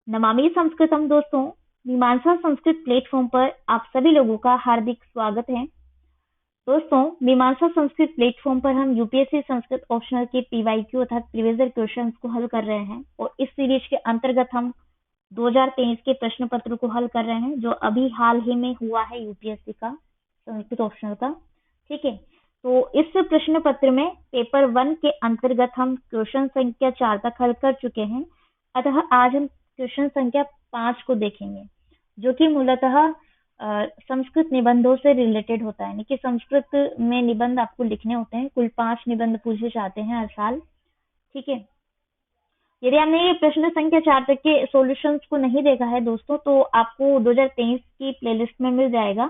नमामि संस्कृतम दोस्तों, मीमांसा संस्कृत प्लेटफॉर्म पर आप सभी लोगों का हार्दिक स्वागत है। दोस्तों, मीमांसा संस्कृत प्लेटफॉर्म पर हम यूपीएससी संस्कृत ऑप्शनल के पीवाईक्यू अर्थात प्रीवियस ईयर क्वेश्चंस को हल कर रहे हैं और इस सीरीज के अंतर्गत हम 2023 के प्रश्न पत्र को हल कर रहे हैं जो अभी हाल ही में हुआ है यूपीएससी का संस्कृत ऑप्शनल का। ठीक है, तो इस प्रश्न पत्र में पेपर 1 के अंतर्गत हम क्वेश्चन संख्या 4 तक हल कर चुके हैं। अतः आज हम क्वेश्चन संख्या 5 को देखेंगे जो कि मूलतः संस्कृत निबंधों से रिलेटेड होता है, यानी कि संस्कृत में निबंध आपको लिखने होते हैं। कुल 5 निबंध पूछे जाते हैं हर साल। ठीक है, यदि आपने ये प्रश्न संख्या 4 तक के सॉल्यूशंस को नहीं देखा है दोस्तों, तो आपको 2023 की प्लेलिस्ट में मिल जाएगा,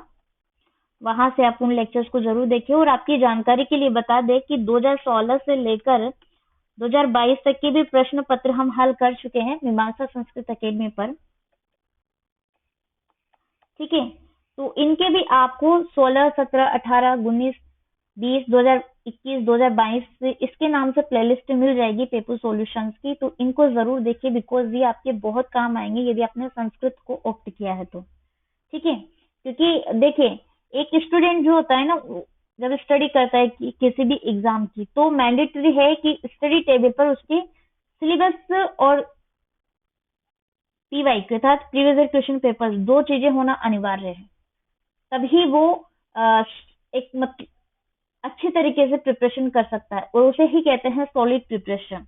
वहां से आप उन लेक्चर्स को जरूर देखिए। और आपकी जानकारी के लिए बता दें कि 2016 से लेकर 2022 तक के भी प्रश्न पत्र हम हल कर चुके हैं मीमांसा संस्कृत अकेडमी पर। ठीक है, तो इनके भी आपको 16, 17, 18, 19, 20, 2021, 2022 से इसके नाम से प्लेलिस्ट मिल जाएगी पेपर सॉल्यूशंस की। तो इनको जरूर देखिए, बिकॉज ये आपके बहुत काम आएंगे यदि आपने संस्कृत को ऑप्ट किया है तो। ठीक है, क्योंकि देखिए, एक स्टूडेंट जो होता है ना, जब स्टडी करता है किसी भी एग्जाम की, तो मैंडेटरी है कि स्टडी टेबल पर उसके सिलेबस और पीवाईक्यू अर्थात प्रीवियस ईयर क्वेश्चन पेपर्स, दो चीजें होना अनिवार्य है। तभी वो एक अच्छी तरीके से प्रिपरेशन कर सकता है और उसे ही कहते हैं solid preparation,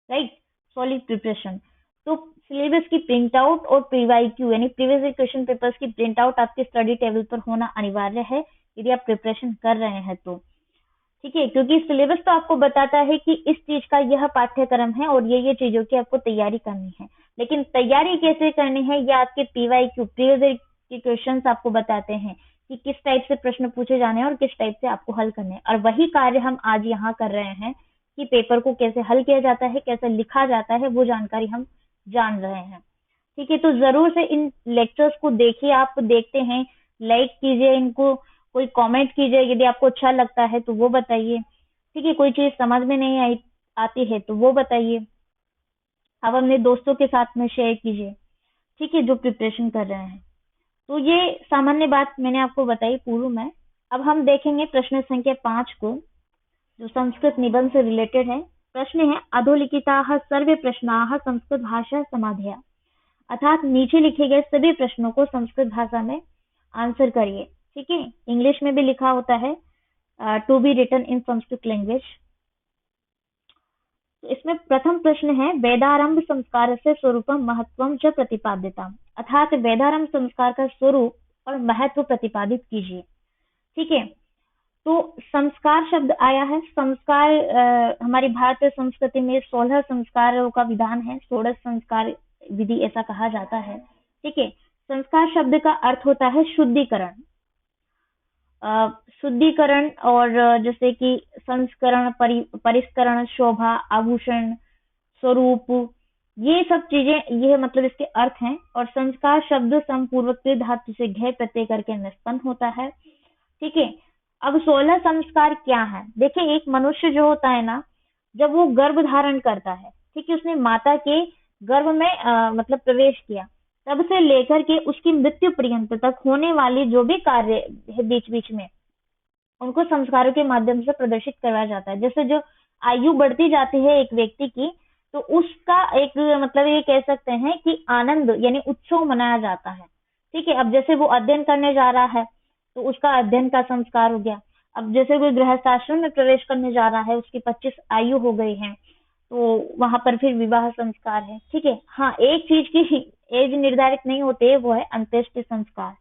right. Solid preparation. तो सिलेबस की प्रिंट आउट और पीवाईक्यू यानी प्रीवियस ईयर क्वेश्चन पेपर्स की प्रिंट आउट आपके स्टडी टेबल पर होना अनिवार्य है यदि आप प्रिपरेशन कर रहे हैं तो। ठीक है, क्योंकि सिलेबस तो आपको बताता है कि इस चीज का यह पाठ्यक्रम है और ये चीजों की आपको तैयारी करनी है, लेकिन तैयारी कैसे करनी है ये आपके पीवाईक्यू प्रीवियस ईयर के क्वेश्चंस आपको बताते हैं कि किस टाइप से प्रश्न पूछे जाने हैं और किस टाइप से आपको हल करने हैं। और वही कार्य हम आज यहाँ कर रहे हैं कि पेपर को कैसे हल किया जाता है, कैसे लिखा जाता है, वो जानकारी हम जान रहे हैं। ठीक है, तो जरूर से इन लेक्चर्स को देखिए। आप देखते हैं, लाइक कीजिए इनको, कोई कमेंट कीजिए, यदि आपको अच्छा लगता है तो वो बताइए। ठीक है, कोई चीज समझ में नहीं आई आती है तो वो बताइए, आप अपने दोस्तों के साथ में शेयर कीजिए। ठीक है, जो प्रिपरेशन कर रहे हैं। तो ये सामान्य बात मैंने आपको बताई पूर्व में। अब हम देखेंगे प्रश्न संख्या 5 को, जो संस्कृत निबंध से रिलेटेड है। प्रश्न है, अधोलिखिताः सर्वे प्रश्नाः संस्कृत भाषा समाधया, अर्थात नीचे लिखे गए सभी प्रश्नों को संस्कृत भाषा में आंसर करिए। ठीक है, इंग्लिश में भी लिखा होता है to be written in Sanskrit language. तो इसमें प्रथम प्रश्न है, वेदारंभ संस्कार से स्वरूपम महत्वम च प्रतिपाद्यताम, अर्थात वेदारंभ संस्कार का स्वरूप और महत्व प्रतिपादित कीजिए। ठीक है, तो संस्कार शब्द आया है। संस्कार हमारी भारतीय संस्कृति में 16 संस्कारों का विधान है, 16 संस्कार विधि ऐसा कहा जाता है। ठीक है, संस्कार शब्द का अर्थ होता है शुद्धिकरण। शुद्धिकरण और जैसे कि संस्करण, परिष्करण, शोभा, आभूषण, स्वरूप, ये सब चीजें, ये मतलब इसके अर्थ हैं। और संस्कार शब्द समपूर्वक धातु से घय प्रत्यय करके निष्पन्न होता है। ठीक है, अब 16 संस्कार क्या है? देखिए, एक मनुष्य जो होता है ना, जब वो गर्भ धारण करता है, ठीक है, उसने माता के गर्भ में मतलब प्रवेश किया, तब से लेकर के उसकी मृत्यु पर्यंत तक होने वाली जो भी कार्य है बीच बीच में, उनको संस्कारों के माध्यम से प्रदर्शित करवाया जाता है। जैसे जो आयु बढ़ती जाती है एक व्यक्ति की, तो उसका एक मतलब ये कह सकते हैं कि आनंद यानी उत्सव मनाया जाता है। ठीक है, अब जैसे वो अध्ययन करने जा रहा है तो उसका अध्ययन का संस्कार हो गया। अब जैसे कोई गृहस्थाश्रम में प्रवेश करने जा रहा है, उसकी 25 आयु हो गई है, तो वहां पर फिर विवाह संस्कार है। ठीक है, हाँ, एक चीज की एज निर्धारित नहीं होती है, वो है अंत्येष्टि संस्कार।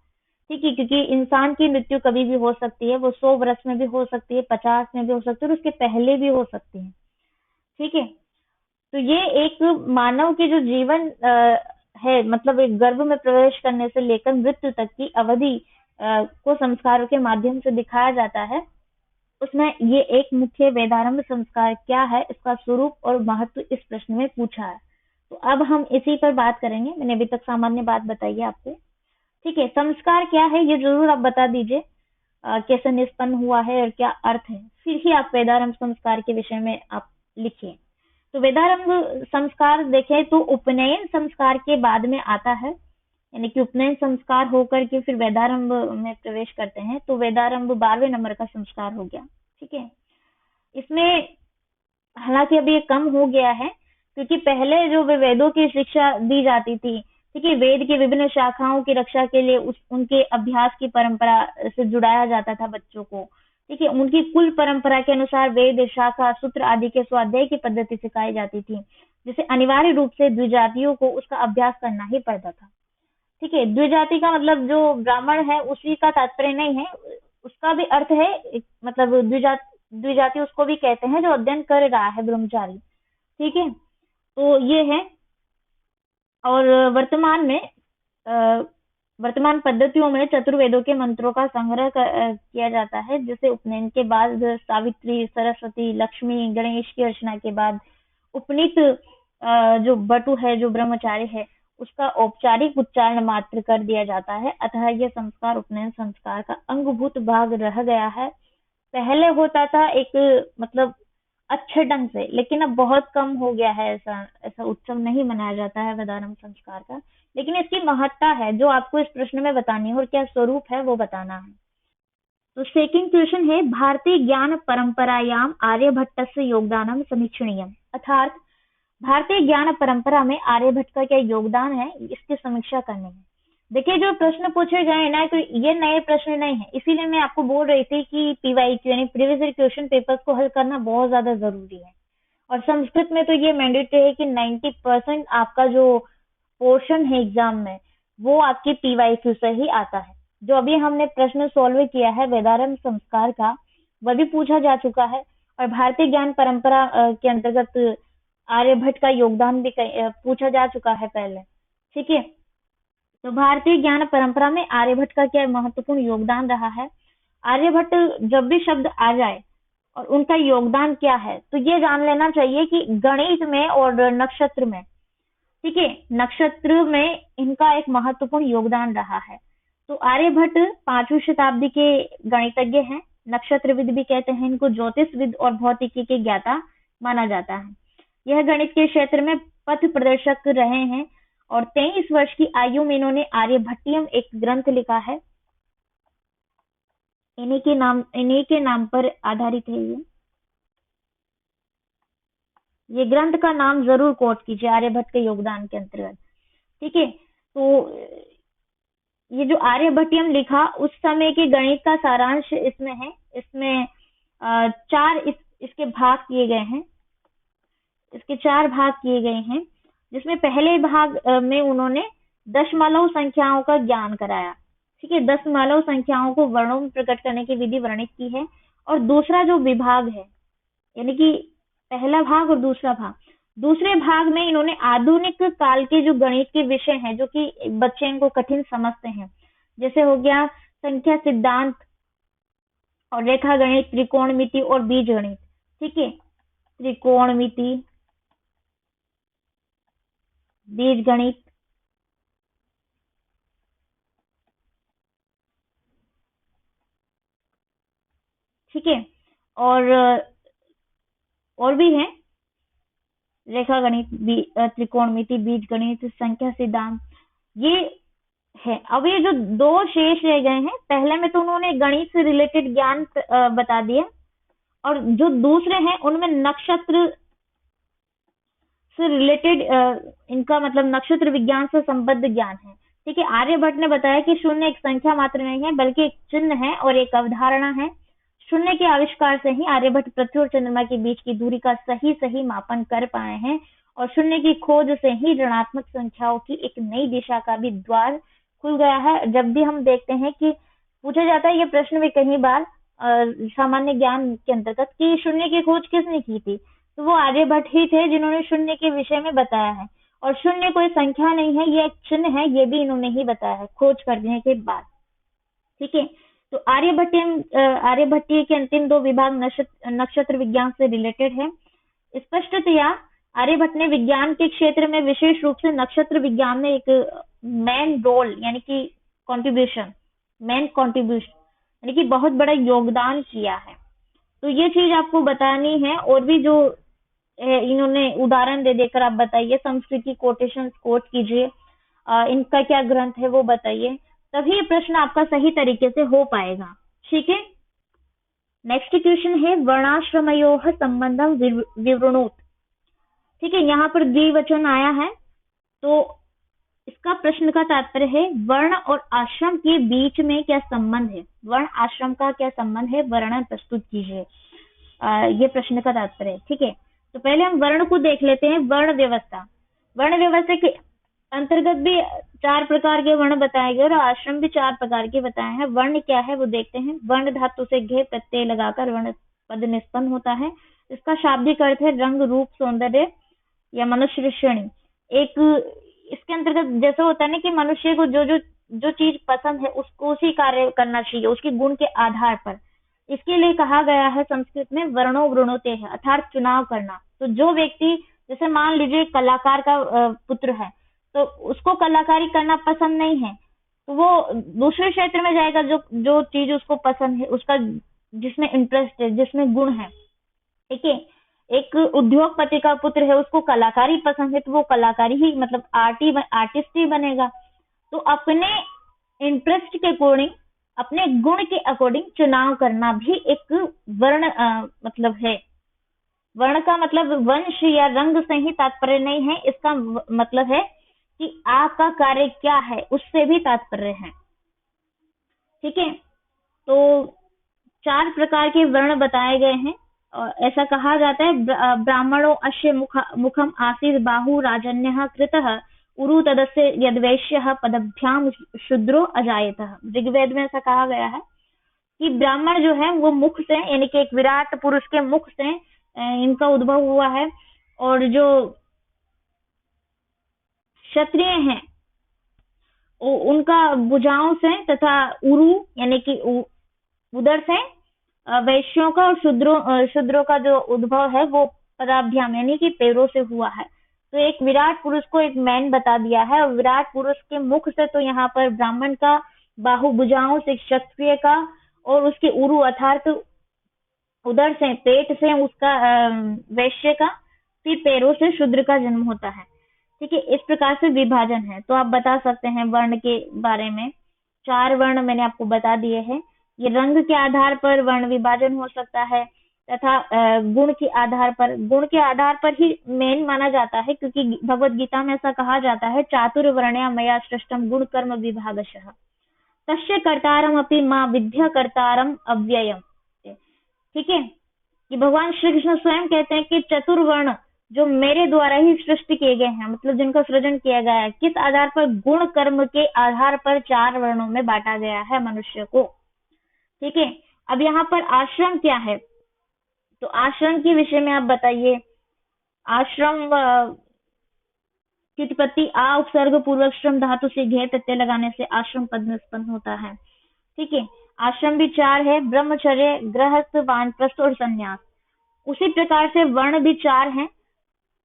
ठीक है, क्योंकि इंसान की मृत्यु कभी भी हो सकती है, वो 100 वर्ष में भी हो सकती है, 50 में भी हो सकती है और उसके पहले भी हो सकती है। ठीक है, तो ये एक मानव के जो जीवन है, मतलब एक गर्भ में प्रवेश करने से लेकर मृत्यु तक की अवधि को संस्कारों के माध्यम से दिखाया जाता है। उसमें ये एक मुख्य वेदारंभ संस्कार क्या है, इसका स्वरूप और महत्व इस प्रश्न में पूछा है। तो अब हम इसी पर बात करेंगे। मैंने अभी तक सामान्य बात बताई है आपको। ठीक है, संस्कार क्या है ये जरूर आप बता दीजिए, कैसे निष्पन्न हुआ है और क्या अर्थ है, फिर ही आप वेदारंभ संस्कार के विषय में आप लिखिए। तो वेदारंभ संस्कार देखें तो उपनयन संस्कार के बाद में आता है, यानी कि उपनयन संस्कार होकर के फिर वेदारंभ में प्रवेश करते हैं, तो वेदारंभ 12वें नंबर का संस्कार हो गया। ठीक है, इसमें हालांकि अभी ये कम हो गया है, क्योंकि पहले जो वेदों की शिक्षा दी जाती थी, ठीक है, वेद की विभिन्न शाखाओं की रक्षा के लिए उनके अभ्यास की परंपरा से जुड़ाया जाता था बच्चों को। ठीक है, उनकी कुल परंपरा के अनुसार वेद, शाखा, सूत्र आदि के स्वाध्याय की पद्धति सिखाई जाती थी, जिसे अनिवार्य रूप से द्विजातियों को उसका अभ्यास करना ही पड़ता था। ठीक है, द्विजाति का मतलब जो ब्राह्मण है उसी का तात्पर्य नहीं है, उसका भी अर्थ है मतलब द्विजाति उसको भी कहते हैं जो अध्ययन कर रहा है, ब्रह्मचारी। ठीक है, तो ये है। और वर्तमान पद्धतियों में चतुर्वेदों के मंत्रों का संग्रह किया जाता है, जिसे उपनयन के बाद सावित्री, सरस्वती, लक्ष्मी, गणेश की अर्चना के बाद उपनीत जो बटु है, जो ब्रह्मचारी है, उसका औपचारिक उच्चारण मात्र कर दिया जाता है। अतः यह संस्कार उपनयन संस्कार का अंगभूत भाग रह गया है। पहले होता था एक मतलब अच्छे ढंग से, लेकिन अब बहुत कम हो गया है, ऐसा उत्सव नहीं मनाया जाता है वेदारंभ संस्कार का। लेकिन इसकी महत्ता है जो आपको इस प्रश्न में बतानी है, और क्या स्वरूप है वो बताना है। तो सेकंड क्वेश्चन है, भारतीय ज्ञान परंपरायाम आर्यभट्टस्य योगदानम समीक्षणीयम, अर्थात भारतीय ज्ञान परंपरा में आर्यभट्ट का क्या योगदान है, इसकी समीक्षा करनी है। देखिए, जो प्रश्न पूछे गए हैं ना, तो ये नए प्रश्न नहीं है, इसीलिए मैं आपको बोल रही थी कि पीवाईक्यू यानी प्रीवियस ईयर क्वेश्चन पेपर्स को हल करना बहुत ज्यादा जरूरी है। और संस्कृत में तो ये मैंडेटरी है कि 90% आपका जो पोर्शन है एग्जाम में, वो आपके पीवाईक्यू से ही आता है। जो अभी हमने प्रश्न सॉल्व किया है वेदारंभ संस्कार का, वह भी पूछा जा चुका है। और भारतीय ज्ञान परंपरा के अंतर्गत आर्यभट्ट का योगदान भी पूछा जा चुका है पहले। ठीक है, तो भारतीय ज्ञान परंपरा में आर्यभट्ट का क्या महत्वपूर्ण योगदान रहा है। आर्यभट्ट जब भी शब्द आ जाए और उनका योगदान क्या है, तो ये जान लेना चाहिए कि गणित में और नक्षत्र में, ठीक है, नक्षत्र में इनका एक महत्वपूर्ण योगदान रहा है। तो आर्यभट्ट 5वीं शताब्दी के गणितज्ञ हैं, नक्षत्रविद भी कहते हैं इनको, ज्योतिषविद और भौतिकी के ज्ञाता माना जाता है। यह गणित के क्षेत्र में पथ प्रदर्शक रहे हैं, और 23 वर्ष की आयु में इन्होंने आर्यभट्टियम एक ग्रंथ लिखा है। इन्हीं के नाम पर आधारित है ये ग्रंथ का नाम जरूर कोट कीजिए आर्यभट्ट के योगदान के अंतर्गत। ठीक है, तो ये जो आर्यभट्टियम लिखा, उस समय के गणित का सारांश इसमें है। इसमें इसके भाग किए गए हैं, इसके 4 भाग किए गए हैं, जिसमें पहले भाग में उन्होंने दशमलव संख्याओं का ज्ञान कराया। ठीक है, दशमलव संख्याओं को वर्णों में प्रकट करने की विधि वर्णित की है। और दूसरा जो विभाग है, यानी कि पहला भाग और दूसरा भाग, दूसरे भाग में इन्होंने आधुनिक काल के जो गणित के विषय हैं, जो कि बच्चे इनको कठिन समझते हैं, जैसे हो गया संख्या सिद्धांत और रेखा गणित, त्रिकोणमिति और बीज गणित। ठीक है, त्रिकोणमिति, बीज गणित, ठीक है, और भी है रेखा गणित, त्रिकोणमिति, बीज गणित, संख्या सिद्धांत, ये है। अब ये जो 2 शेष रह गए हैं, पहले में तो उन्होंने गणित से रिलेटेड ज्ञान बता दिया, और जो दूसरे हैं उनमें नक्षत्र से रिलेटेड इनका मतलब नक्षत्र विज्ञान से संबद्ध ज्ञान है। ठीक है, आर्यभट्ट ने बताया कि शून्य एक संख्या मात्र नहीं है, बल्कि एक चिन्ह है और एक अवधारणा है। शून्य के आविष्कार से ही आर्यभट्ट पृथ्वी और चंद्रमा के बीच की दूरी का सही मापन कर पाए हैं, और शून्य की खोज से ही ऋणात्मक संख्याओं की एक नई दिशा का भी द्वार खुल गया है। जब भी हम देखते हैं कि पूछा जाता है ये प्रश्न भी कई बार सामान्य ज्ञान के अंतर्गत कि शून्य की खोज किसने की थी, तो वो आर्यभट्ट ही थे जिन्होंने शून्य के विषय में बताया है। और शून्य कोई संख्या नहीं है, ये एक चिन्ह है, ये भी इन्होंने ही बताया है खोज करने के बाद। ठीक है, तो आर्यभट्टीय के अंतिम 2 विभाग नक्षत्र विज्ञान से रिलेटेड है। स्पष्टतया आर्यभट्ट ने विज्ञान के क्षेत्र में विशेष रूप से नक्षत्र विज्ञान में एक मेन रोल यानी कि कंट्रीब्यूशन यानी कि बहुत बड़ा योगदान किया है। तो ये चीज आपको बतानी है। और भी जो इन्होंने उदाहरण दे देकर आप बताइए, संस्कृत की कोटेशन कोट कीजिए, इनका क्या ग्रंथ है वो बताइए, तभी ये प्रश्न आपका सही तरीके से हो पाएगा। ठीक है, नेक्स्ट क्वेश्चन है वर्णाश्रमयोः संबंधम विवृणोत। ठीक है, यहाँ पर द्विवचन आया है, तो इसका प्रश्न का तात्पर्य है वर्ण और आश्रम के बीच में क्या संबंध है, वर्ण आश्रम का क्या संबंध है, वर्णन प्रस्तुत कीजिए। ये प्रश्न का तात्पर्य है। ठीक है, तो पहले हम वर्ण को देख लेते हैं। वर्ण व्यवस्था, वर्ण व्यवस्था के अंतर्गत भी 4 प्रकार के वर्ण बताए गए और आश्रम भी 4 प्रकार के बताए हैं। वर्ण क्या है वो देखते हैं। वर्ण धातु से घे प्रत्यय लगाकर वर्ण पद निष्पन्न होता है। इसका शाब्दिक अर्थ है रंग, रूप, सौंदर्य या मनुष्य श्रेणी। एक इसके अंतर्गत जैसा होता है ना कि मनुष्य को जो चीज पसंद है उसको उसी कार्य करना चाहिए, उसके गुण के आधार पर। इसके लिए कहा गया है संस्कृत में वर्णो वृणोते है, अर्थात चुनाव करना। तो जो व्यक्ति, जैसे मान लीजिए कलाकार का पुत्र है, तो उसको कलाकारी करना पसंद नहीं है, तो वो दूसरे क्षेत्र में जाएगा जो चीज उसको पसंद है, उसका जिसमें इंटरेस्ट है, जिसमें गुण है। ठीक है, एक उद्योगपति का पुत्र है, उसको कलाकारी पसंद है, तो वो कलाकारी ही मतलब आर्टिस्ट ही बनेगा। तो अपने इंटरेस्ट के अकॉर्डिंग, अपने गुण के अकॉर्डिंग चुनाव करना भी एक वर्ण मतलब है। वर्ण का मतलब वंश या रंग से ही तात्पर्य नहीं है, इसका मतलब है कि आपका कार्य क्या है, उससे भी तात्पर्य है। ठीक है, तो 4 प्रकार के वर्ण बताए गए हैं। ऐसा कहा जाता है ब्राह्मणों अश्य मुखम आसीत् बाहु राजन्यः कृतः उरु तदस्य यद्वैश्यः पदभ्याम शूद्रो अजायतः। ऋग्वेद में ऐसा कहा गया है कि ब्राह्मण जो है वो मुख से, यानी कि एक विराट पुरुष के मुख से इनका उद्भव हुआ है, और जो क्षत्रिय हैं उनका भुजाओं से तथा उरु यानी कि उदर से, वैश्यों का और शूद्रों का जो उद्भव है वो पदाभ्याम यानी कि पैरों से हुआ है। तो एक विराट पुरुष को एक मैन बता दिया है, और विराट पुरुष के मुख से तो यहाँ पर ब्राह्मण का, बाहु भुजाओं से क्षत्रिय का, और उसके उरु अर्थात उदर से, पेट से उसका वैश्य का, फिर पैरों से शूद्र का जन्म होता है। ठीक है, इस प्रकार से विभाजन है। तो आप बता सकते हैं वर्ण के बारे में। 4 वर्ण मैंने आपको बता दिए हैं। ये रंग के आधार पर वर्ण विभाजन हो सकता है, तथा गुण के आधार पर ही मेन माना जाता है, क्योंकि भगवत गीता में ऐसा कहा जाता है चातुर्वर्ण्या मया सृष्टम गुण कर्म विभागशः तस्य कर्तारम अपि मां विद्या कर्तारम अव्ययम। ठीक है, कि भगवान श्री कृष्ण स्वयं कहते हैं कि चतुर्वर्ण जो मेरे द्वारा ही सृष्टि किए गए हैं, मतलब जिनका सृजन किया गया है, किस आधार पर, गुण कर्म के आधार पर 4 वर्णों में बांटा गया है मनुष्य को। ठीक है, अब यहाँ पर आश्रम क्या है, तो आश्रम के विषय में आप बताइए। आश्रम की उत्पत्ति आ उपसर्ग पूर्वक श्रम धातु से घे प्रत्यय लगाने से आश्रम पद निष्पन्न होता है। ठीक है, आश्रम भी 4 है, ब्रह्मचर्य, गृहस्थ, वानप्रस्थ और संन्यास। उसी प्रकार से वर्ण भी 4 हैं।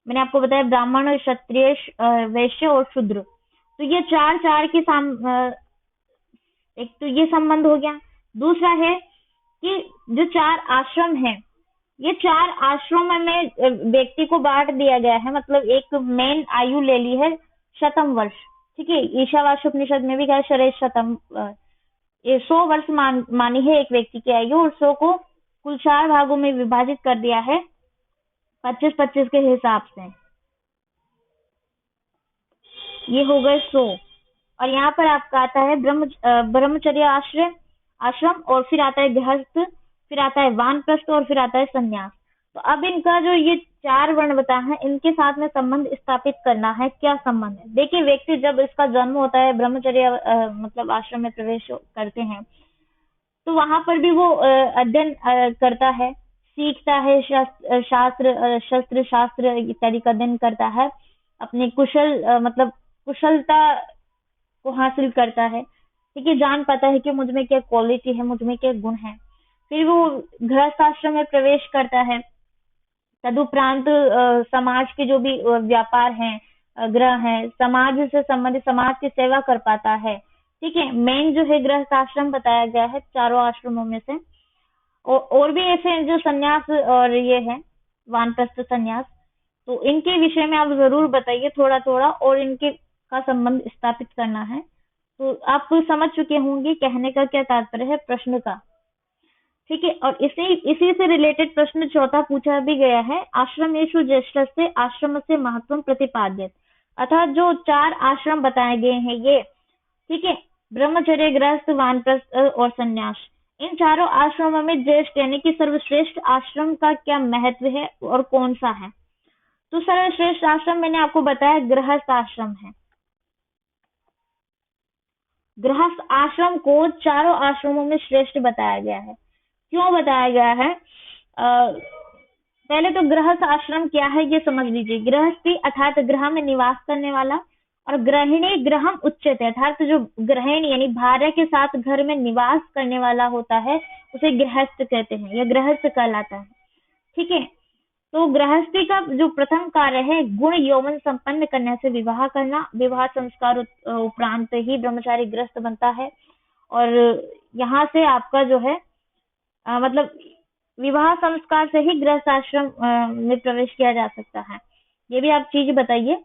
मैंने आपको बताया ब्राह्मण, क्षत्रिय, वैश्य और शूद्र। तो ये 4 के एक तो ये संबंध हो गया। दूसरा है कि जो 4 आश्रम हैं, ये 4 आश्रम में व्यक्ति को बांट दिया गया है, मतलब एक मेन आयु ले ली है 100 वर्ष। ठीक है, ईशावास्य उपनिषद में भी कहा शरय 100, ये 100 वर्ष मानी है एक व्यक्ति की आयु, और 100 को कुल 4 भागों में विभाजित कर दिया है 25-25 के हिसाब से। ये हो गए 100। और यहाँ पर आपका आता है ब्रह्मचर्य आश्रम, और फिर आता है गृहस्थ, फिर आता है वानप्रस्थ, और फिर आता है संन्यास। तो अब इनका जो ये 4 वर्ण बताया है, इनके साथ में संबंध स्थापित करना है। क्या संबंध है? देखिए, व्यक्ति जब इसका जन्म होता है, ब्रह्मचर्य मतलब आश्रम में प्रवेश करते हैं, तो वहां पर भी वो अध्ययन करता है, सीखता है, शस्त्र शास्त्र इत्यादि का अध्ययन करता है, अपनी मतलब कुशलता को हासिल करता है। ठीक है, जान पाता है कि मुझ में क्या क्वालिटी है, मुझ में क्या गुण है। फिर वो गृहस्थ आश्रम में प्रवेश करता है। तदुपरांत समाज के जो भी व्यापार हैं, ग्रह हैं, समाज से संबंधित समाज की सेवा कर पाता है। ठीक है, मेन जो है गृहस्थ आश्रम बताया गया है 4 आश्रमों में से। और भी ऐसे जो संन्यास और ये है वानप्रस्थ संन्यास, तो इनके विषय में आप जरूर बताइए थोड़ा थोड़ा, और इनके का संबंध स्थापित करना है। तो आप समझ चुके होंगे कहने का क्या तात्पर्य है प्रश्न का। ठीक है, और इसी से रिलेटेड प्रश्न चौथा पूछा भी गया है, आश्रमेषु ज्येष्ठस्य आश्रम से महत्व प्रतिपाद्य, अर्थात जो 4 आश्रम बताए गए हैं ये, ठीक है, ब्रह्मचर्य, गृहस्थ, वानप्रस्थ और संन्यास, इन चारों आश्रमों में ज्येष्ठ यानी कि सर्वश्रेष्ठ आश्रम का क्या महत्व है और कौन सा है। तो सर्वश्रेष्ठ आश्रम मैंने आपको बताया गृहस्थ आश्रम है। गृहस्थ आश्रम को चारों आश्रमों में श्रेष्ठ बताया गया है। क्यों बताया गया है? पहले तो गृहस्थ आश्रम क्या है ये समझ लीजिए। गृहस्थी अर्थात गृह में निवास करने वाला, और गृहिणी गृहम उच्यते अर्थात जो गृहिणी यानी भार्या के साथ घर में निवास करने वाला होता है उसे गृहस्थ कहते हैं, यह गृहस्थ कहलाता है। ठीक है, तो गृहस्थी का जो प्रथम कार्य है गुण यौवन संपन्न करने से विवाह करना, विवाह संस्कार उपरांत ही ब्रह्मचारी गृहस्थ बनता है। और यहाँ से आपका जो है मतलब विवाह संस्कार से ही गृहस्थ आश्रम में प्रवेश किया जा सकता है। ये भी आप चीज बताइए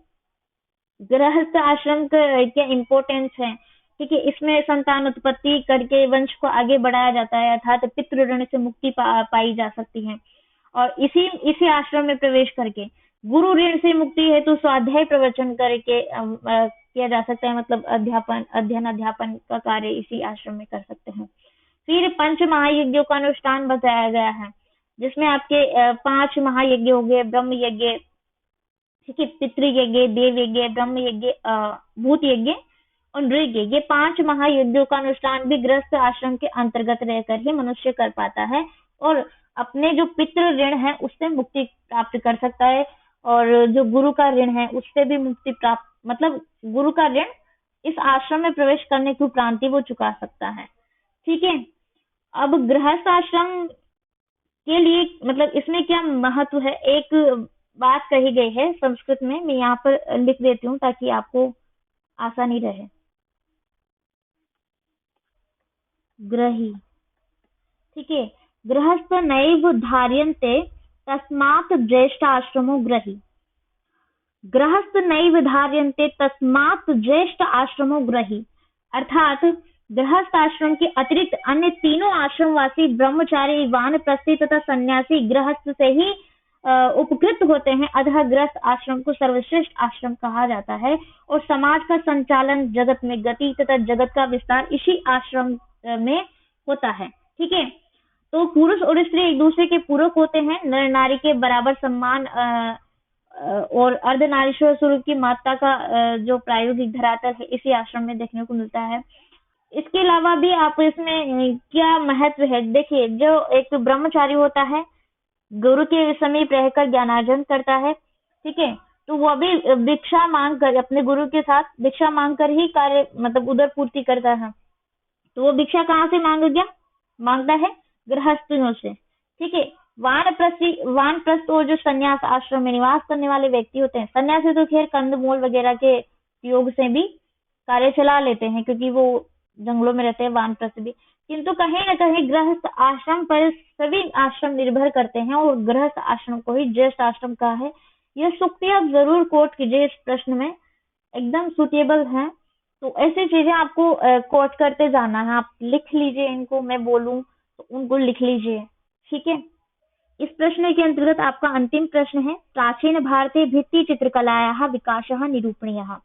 गृहस्थ आश्रम का क्या इम्पोर्टेंस है। ठीक है, इसमें संतान उत्पत्ति करके वंश को आगे बढ़ाया जाता है, अर्थात पितृ ऋण से मुक्ति पाई जा सकती है। और इसी आश्रम में प्रवेश करके गुरु ऋण से मुक्ति है तो स्वाध्याय प्रवचन करके किया जा सकता है, मतलब अध्ययन का कार्य इसी आश्रम में कर सकते हैं। फिर 5 महायज्ञों का अनुष्ठान बताया गया है, जिसमें आपके 5 महायज्ञ हो गए, ब्रह्म यज्ञ, ठीक है, पितृयज्ञ, देव यज्ञ, ब्रह्म यज्ञ, भूत यज्ञ और नृग यज्ञ। ये 5 महायज्ञों का अनुष्ठान भी गृहस्थ आश्रम के अंतर्गत रहकर ही मनुष्य कर पाता है, और अपने जो पितृ ऋण है उससे मुक्ति प्राप्त कर सकता है, और जो गुरु का ऋण है उससे भी मुक्ति प्राप्त, मतलब गुरु का ऋण इस आश्रम में प्रवेश करने के उपरांत वो चुका सकता है। ठीक है, अब गृहस्थ आश्रम के लिए मतलब इसमें क्या महत्व है, एक बात कही गई है संस्कृत में, मैं यहाँ पर लिख देती हूँ ताकि आपको आसानी रहे। ग्रही, ठीक है, गृहस्थ नैव धार्यन्ते तस्मात् ज्येष्ठ आश्रमो ग्रही। गृहस्थ नैव धार्यन्ते तस्मात् ज्येष्ठ आश्रमो ग्रही, अर्थात गृहस्थ आश्रम के अतिरिक्त अन्य तीनों आश्रमवासी ब्रह्मचारी, वानप्रस्थी तथा सन्यासी गृहस्थ से ही उपकृत होते हैं, अतः गृहस्थ आश्रम को सर्वश्रेष्ठ आश्रम कहा जाता है। और समाज का संचालन, जगत में गति तथा जगत का विस्तार इसी आश्रम में होता है। ठीक है, तो पुरुष और स्त्री एक दूसरे के पूरक होते हैं, नर नारी के बराबर सम्मान और अर्धनारीश्वर स्वरूप की माता का जो प्रायोगिक धरातल है इसी आश्रम में देखने को मिलता है। इसके अलावा भी आप इसमें क्या महत्व है देखिए, जो एक ब्रह्मचारी होता है गुरु के समीप रहकर ज्ञानार्जन करता है, ठीक है, तो वो भी भिक्षा मांग कर अपने गुरु के साथ भिक्षा मांग कर ही कार्य मतलब उदर पूर्ति करता है। तो वो भिक्षा कहाँ से मांगता है गृहस्थियों से। ठीक है, वानप्रस्थ और जो संन्यास आश्रम में निवास करने वाले व्यक्ति होते हैं, सन्यासी तो खैर कंदमूल वगैरह के योग से भी कार्य चला लेते हैं क्योंकि वो जंगलों में रहते हैं, वानप्रस्थ भी, किंतु कहीं न कहीं गृहस्थ आश्रम पर सभी आश्रम निर्भर करते हैं और गृहस्थ आश्रम को ही ज्येष्ठ आश्रम कहा है। यह सूक्ति आप जरूर कोट कीजिए, इस प्रश्न में एकदम सुटेबल है। तो ऐसी चीजें आपको कोट करते जाना है, आप लिख लीजिए इनको, मैं बोलूं तो उनको लिख लीजिए। ठीक है, इस प्रश्न के अंतर्गत आपका अंतिम प्रश्न है, प्राचीन भारतीय भित्ति चित्रकलायाः विकासः निरूपणीयः,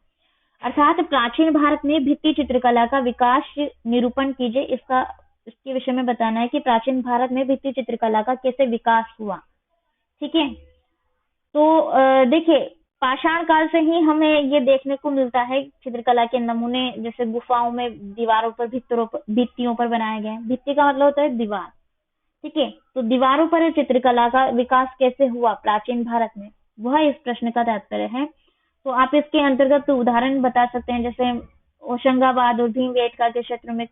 अर्थात प्राचीन भारत में भित्ति चित्रकला का विकास निरूपण कीजिए। इसके विषय में बताना है कि प्राचीन भारत में भित्ति चित्रकला का कैसे विकास हुआ। ठीक है, तो देखिए पाषाण काल से ही हमें ये देखने को मिलता है चित्रकला के नमूने, जैसे गुफाओं में दीवारों पर भित्तियों पर बनाए गए। भित्ति का मतलब होता है दीवार। ठीक है, तो दीवारों पर चित्रकला का विकास कैसे हुआ प्राचीन भारत में, वह इस प्रश्न का तात्पर्य है। तो आप इसके अंतर्गत उदाहरण बता सकते हैं, जैसे होशंगाबाद और भीमबेटका के क्षेत्र में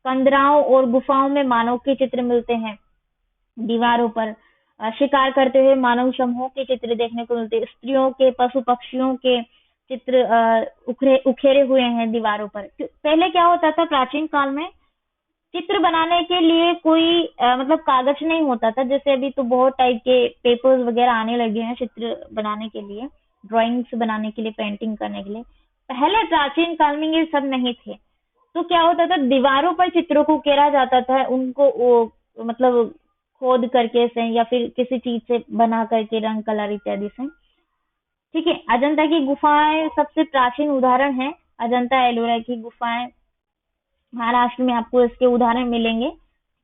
कंदराओं और गुफाओं में मानव के चित्र मिलते हैं दीवारों पर। शिकार करते हुए मानव समूह के चित्र देखने को मिलते हैं, स्त्रियों के, पशु पक्षियों के चित्र उखेरे हुए हैं दीवारों पर। पहले क्या होता था प्राचीन काल में, चित्र बनाने के लिए कोई मतलब कागज नहीं होता था, जैसे अभी तो बहुत टाइप के पेपर्स वगैरह आने लगे हैं चित्र बनाने के लिए, ड्राइंग्स बनाने के लिए, पेंटिंग करने के लिए। पहले प्राचीन काल में ये सब नहीं थे। तो क्या होता था, दीवारों पर चित्रों को उकेरा जाता था, उनको वो मतलब खोद करके से या फिर किसी चीज से बना करके, रंग कलर इत्यादि से। ठीक है, अजंता की गुफाएं सबसे प्राचीन उदाहरण है। अजंता एलोरा की गुफाएं महाराष्ट्र में आपको इसके उदाहरण मिलेंगे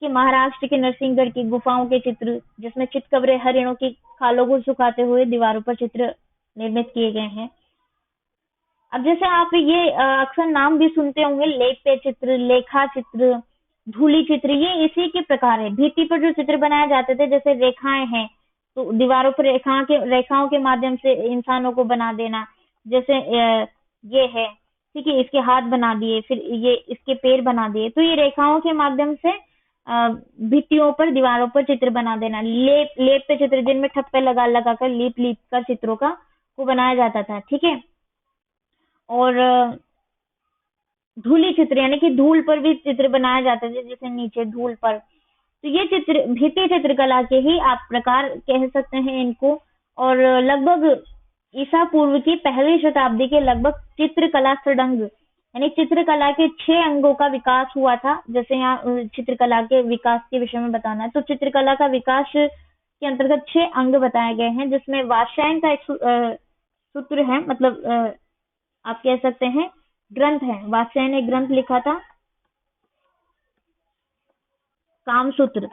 कि महाराष्ट्र के नरसिंहगढ़ की गुफाओं के चित्र, जिसमें चितकबरे हरिणों की खालों को सुखाते हुए दीवारों पर चित्र निर्मित किए गए हैं। अब जैसे आप ये अक्सर नाम भी सुनते होंगे, लेप पे चित्र, लेखा चित्र, धूली चित्र, ये इसी के प्रकार है। भित्ति पर जो चित्र बनाए जाते थे, जैसे रेखाएं हैं, तो दीवारों पर रेखाओं के माध्यम से इंसानों को बना देना, जैसे ये है, ठीक है, इसके हाथ बना दिए, फिर ये इसके पैर बना दिए, तो ये रेखाओं के माध्यम से भित्तियों पर, दीवारों पर चित्र बना देना। लेप पे चित्र, जिनमें ठप्पे लगा लगा कर, लीप लीप कर चित्रों का को बनाया जाता था। ठीक है, और धूली चित्र यानी कि धूल पर भी चित्र बनाए जाते थे, जैसे नीचे धूल पर। तो ये चित्र भित्ति चित्रकला के ही आप प्रकार कह सकते हैं इनको। और लगभग ईसा पूर्व की पहली शताब्दी के लगभग चित्रकला षडंग यानी चित्रकला के 6 अंगों का विकास हुआ था। जैसे यहाँ चित्रकला के विकास के विषय में बताना है, तो चित्रकला का विकास के अंतर्गत 6 अंग बताए गए हैं, जिसमें वात्स्यायन का एक सूत्र है, मतलब आप कह सकते हैं ग्रंथ है। वात्स्यायन ने ग्रंथ लिखा था, कामसूत्र।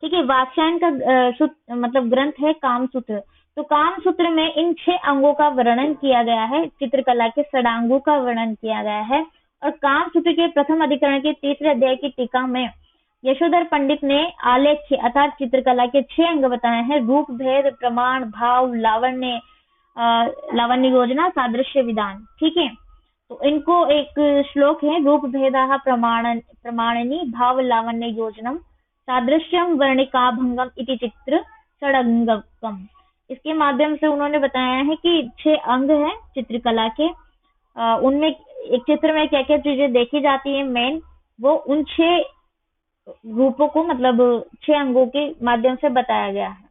ठीक है, वात्स्यायन का मतलब ग्रंथ है कामसूत्र। तो कामसूत्र में इन 6 अंगों का वर्णन किया गया है, चित्रकला के षडांगों का वर्णन किया गया है। और कामसूत्र के प्रथम अधिकरण के 3रे अध्याय की टीका में यशोधर पंडित ने आलेख्य अर्थात चित्रकला के 6 अंग बताए हैं: रूप, भेद, प्रमाण, भाव, लावण्य, लावण्य योजना, सादृश्य, विधान। ठीक है, तो इनको एक श्लोक है, रूप भेदा प्रमाणनी भाव लावण्य योजनम सादृश्यम वर्णिकाभंगम इति चित्र षडंगकम। इसके माध्यम से उन्होंने बताया है कि 6 अंग हैं चित्रकला के, उनमें एक चित्र में क्या क्या चीजें देखी जाती है मेन, वो उन 6 रूपों को मतलब 6 अंगों के माध्यम से बताया गया है।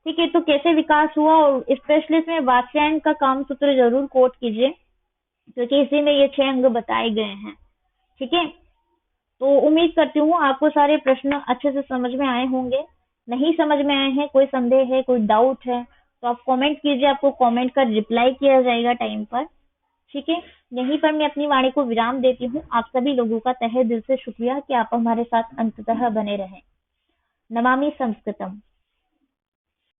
ठीक है, तो कैसे विकास हुआ, और स्पेशली इसमें वात्स्यायन का कामसूत्र जरूर कोट कीजिए, क्योंकि इसी में ये 6 अंग बताए गए हैं। ठीक है, तो उम्मीद करती हूँ आपको सारे प्रश्न अच्छे से समझ में आए होंगे। नहीं समझ में आए हैं, कोई संदेह है, कोई डाउट है, तो आप कमेंट कीजिए, आपको कमेंट का रिप्लाई किया जाएगा टाइम पर। ठीक है, यहीं पर मैं अपनी वाणी को विराम देती हूँ। आप सभी लोगों का तहे दिल से शुक्रिया कि आप हमारे साथ अंततः बने रहें। नमामि संस्कृतम।